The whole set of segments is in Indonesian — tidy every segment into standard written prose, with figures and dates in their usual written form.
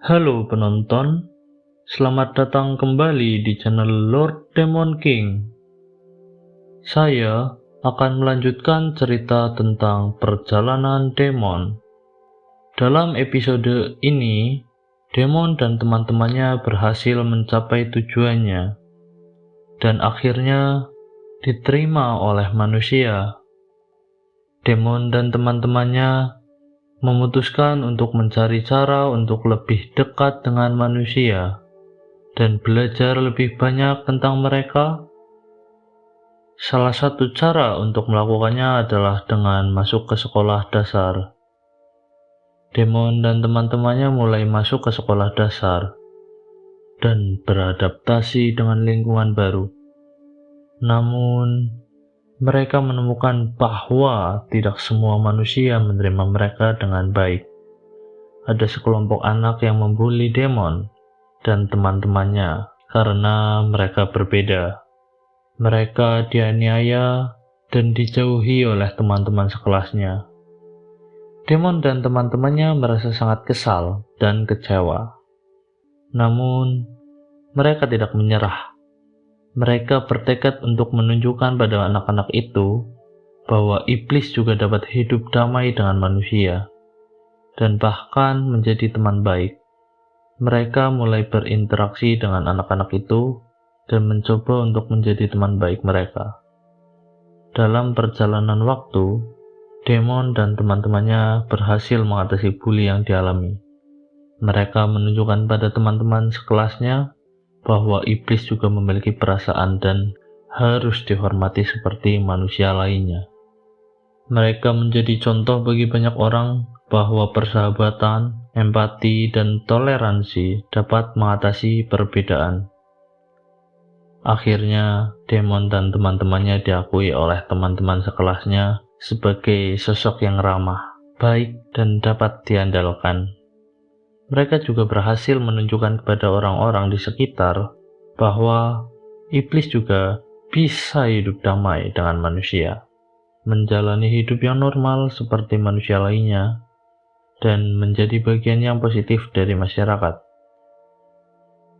Halo penonton, selamat datang kembali di channel Lord Demon King. Saya akan melanjutkan cerita tentang perjalanan Demon. Dalam episode ini, Demon dan teman-temannya berhasil mencapai tujuannya, dan akhirnya diterima oleh manusia. Demon dan teman-temannya memutuskan untuk mencari cara untuk lebih dekat dengan manusia dan belajar lebih banyak tentang mereka. Salah satu cara untuk melakukannya adalah dengan masuk ke sekolah dasar. Demon dan teman-temannya mulai masuk ke sekolah dasar dan beradaptasi dengan lingkungan baru. Namun, mereka menemukan bahwa tidak semua manusia menerima mereka dengan baik. Ada sekelompok anak yang membuli Demon dan teman-temannya karena mereka berbeda. Mereka dianiaya dan dijauhi oleh teman-teman sekelasnya. Demon dan teman-temannya merasa sangat kesal dan kecewa. Namun, mereka tidak menyerah. Mereka bertekad untuk menunjukkan pada anak-anak itu bahwa iblis juga dapat hidup damai dengan manusia dan bahkan menjadi teman baik. Mereka mulai berinteraksi dengan anak-anak itu dan mencoba untuk menjadi teman baik mereka. Dalam perjalanan waktu, Demon dan teman-temannya berhasil mengatasi bully yang dialami. Mereka menunjukkan pada teman-teman sekelasnya bahwa iblis juga memiliki perasaan dan harus dihormati seperti manusia lainnya. Mereka menjadi contoh bagi banyak orang bahwa persahabatan, empati, dan toleransi dapat mengatasi perbedaan. Akhirnya, Demon dan teman-temannya diakui oleh teman-teman sekelasnya sebagai sosok yang ramah, baik, dan dapat diandalkan. Mereka juga berhasil menunjukkan kepada orang-orang di sekitar bahwa iblis juga bisa hidup damai dengan manusia, menjalani hidup yang normal seperti manusia lainnya, dan menjadi bagian yang positif dari masyarakat.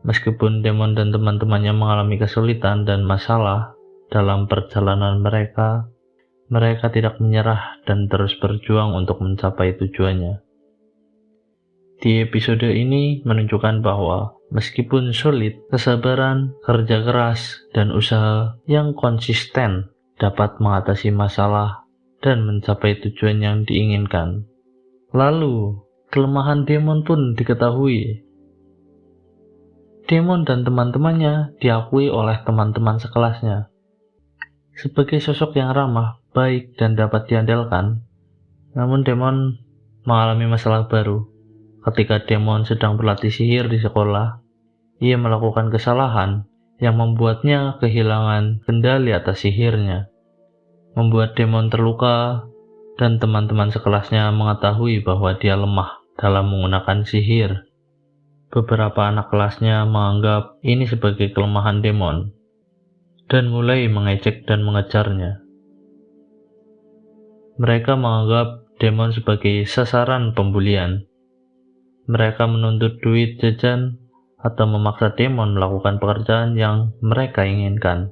Meskipun Demon dan teman-temannya mengalami kesulitan dan masalah dalam perjalanan mereka, mereka tidak menyerah dan terus berjuang untuk mencapai tujuannya. Di episode ini menunjukkan bahwa meskipun sulit, kesabaran, kerja keras, dan usaha yang konsisten dapat mengatasi masalah dan mencapai tujuan yang diinginkan. Lalu, kelemahan Demon pun diketahui. Demon dan teman-temannya diakui oleh teman-teman sekelasnya sebagai sosok yang ramah, baik, dan dapat diandalkan. Namun Demon mengalami masalah baru. Ketika Demon sedang berlatih sihir di sekolah, ia melakukan kesalahan yang membuatnya kehilangan kendali atas sihirnya, membuat Demon terluka, dan teman-teman sekelasnya mengetahui bahwa dia lemah dalam menggunakan sihir. Beberapa anak kelasnya menganggap ini sebagai kelemahan Demon dan mulai mengejek dan mengejarnya. Mereka menganggap Demon sebagai sasaran pembulian. Mereka menuntut duit jajan atau memaksa Demon melakukan pekerjaan yang mereka inginkan.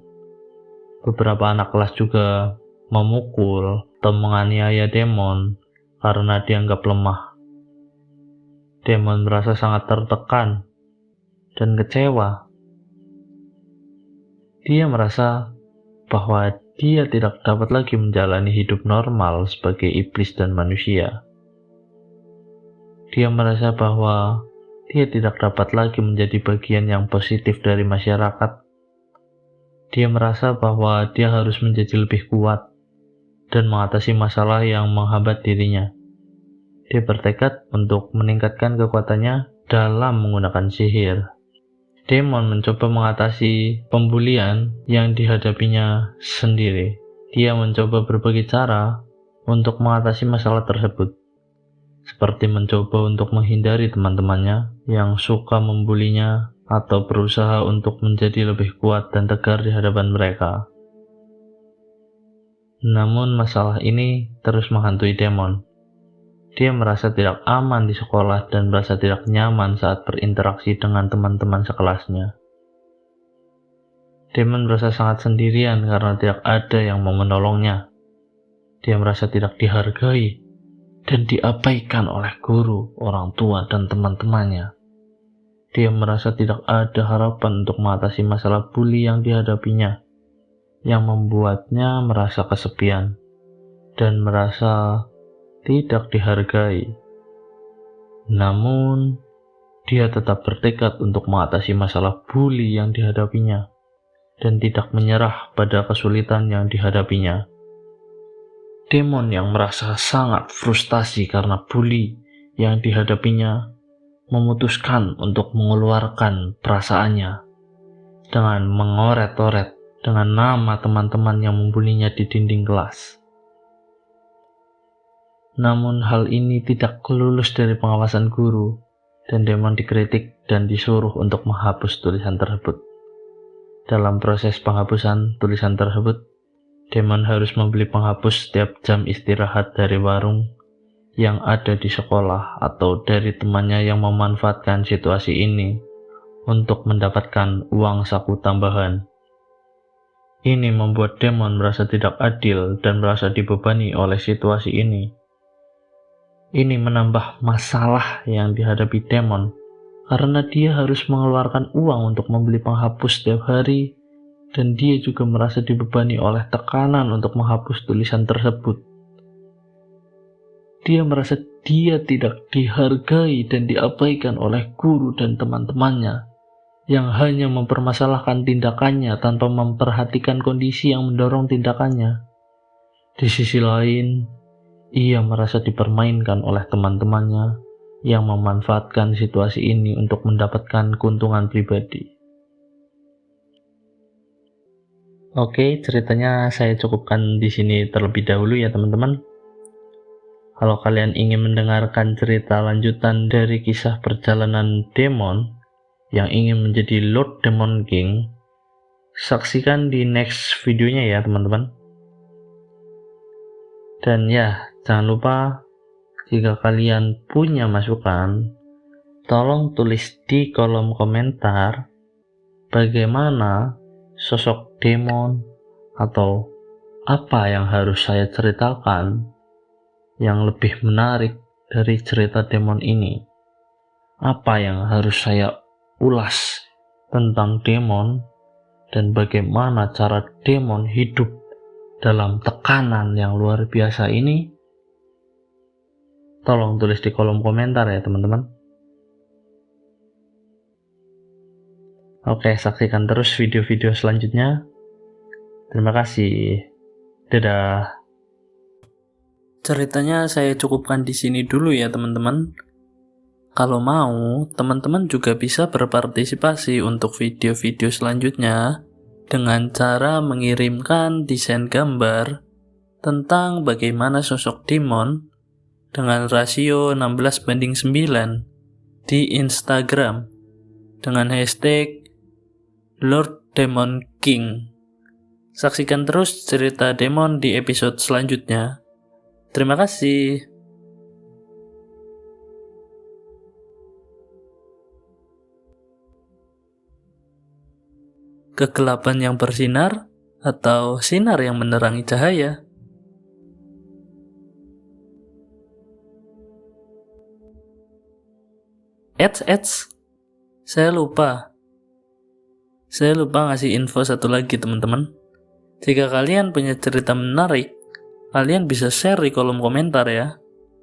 Beberapa anak kelas juga memukul atau menganiaya Demon karena dianggap lemah. Demon merasa sangat tertekan dan kecewa. Dia merasa bahwa dia tidak dapat lagi menjalani hidup normal sebagai iblis dan manusia. Dia merasa bahwa dia tidak dapat lagi menjadi bagian yang positif dari masyarakat. Dia merasa bahwa dia harus menjadi lebih kuat dan mengatasi masalah yang menghambat dirinya. Dia bertekad untuk meningkatkan kekuatannya dalam menggunakan sihir. Demon mencoba mengatasi pembulian yang dihadapinya sendiri. Dia mencoba berbagai cara untuk mengatasi masalah tersebut, seperti mencoba untuk menghindari teman-temannya yang suka membulinya atau berusaha untuk menjadi lebih kuat dan tegar di hadapan mereka. Namun masalah ini terus menghantui Demon. Dia merasa tidak aman di sekolah dan merasa tidak nyaman saat berinteraksi dengan teman-teman sekelasnya. Demon merasa sangat sendirian karena tidak ada yang mau menolongnya. Dia merasa tidak dihargai dan diabaikan oleh guru, orang tua, dan teman-temannya. Dia merasa tidak ada harapan untuk mengatasi masalah bully yang dihadapinya, yang membuatnya merasa kesepian dan merasa tidak dihargai. Namun, dia tetap bertekad untuk mengatasi masalah bully yang dihadapinya dan tidak menyerah pada kesulitan yang dihadapinya. Demon yang merasa sangat frustasi karena bully yang dihadapinya memutuskan untuk mengeluarkan perasaannya dengan mengoret-oret dengan nama teman-teman yang membulinya di dinding kelas. Namun hal ini tidak lulus dari pengawasan guru, dan Demon dikritik dan disuruh untuk menghapus tulisan tersebut. Dalam proses penghapusan tulisan tersebut, Demon harus membeli penghapus setiap jam istirahat dari warung yang ada di sekolah atau dari temannya yang memanfaatkan situasi ini untuk mendapatkan uang saku tambahan. Ini membuat Demon merasa tidak adil dan merasa dibebani oleh situasi ini. Ini menambah masalah yang dihadapi Demon karena dia harus mengeluarkan uang untuk membeli penghapus setiap hari, dan dia juga merasa dibebani oleh tekanan untuk menghapus tulisan tersebut. Dia merasa dia tidak dihargai dan diabaikan oleh guru dan teman-temannya yang hanya mempermasalahkan tindakannya tanpa memperhatikan kondisi yang mendorong tindakannya. Di sisi lain, ia merasa dipermainkan oleh teman-temannya yang memanfaatkan situasi ini untuk mendapatkan keuntungan pribadi. Oke, ceritanya saya cukupkan di sini terlebih dahulu ya teman-teman. Kalau kalian ingin mendengarkan cerita lanjutan dari kisah perjalanan Demon yang ingin menjadi Lord Demon King, saksikan di next videonya ya teman-teman. Dan ya, jangan lupa jika kalian punya masukan, tolong tulis di kolom komentar bagaimana sosok Demon atau apa yang harus saya ceritakan yang lebih menarik dari cerita Demon ini. Apa yang harus saya ulas tentang Demon dan bagaimana cara Demon hidup dalam tekanan yang luar biasa ini. Tolong tulis di kolom komentar ya teman-teman. Oke, saksikan terus video-video selanjutnya. Terima kasih. Dadah. Ceritanya saya cukupkan di sini dulu ya teman-teman. Kalau mau, teman-teman juga bisa berpartisipasi untuk video-video selanjutnya dengan cara mengirimkan desain gambar tentang bagaimana sosok Demon dengan rasio 16:9 di Instagram dengan hashtag Lord Demon King. Saksikan terus cerita Demon di episode selanjutnya. Terima kasih. Kegelapan yang bersinar atau sinar yang menerangi cahaya? Saya lupa ngasih info satu lagi teman-teman. Jika kalian punya cerita menarik, kalian bisa share di kolom komentar ya.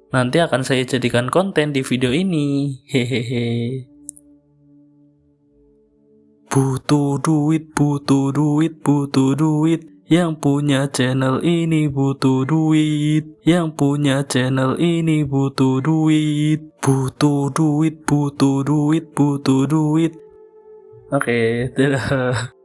Nanti akan saya jadikan konten di video ini. Hehehe. Butuh duit. Yang punya channel ini butuh duit. Yang punya channel ini butuh duit. Butuh duit. Oke, dadah.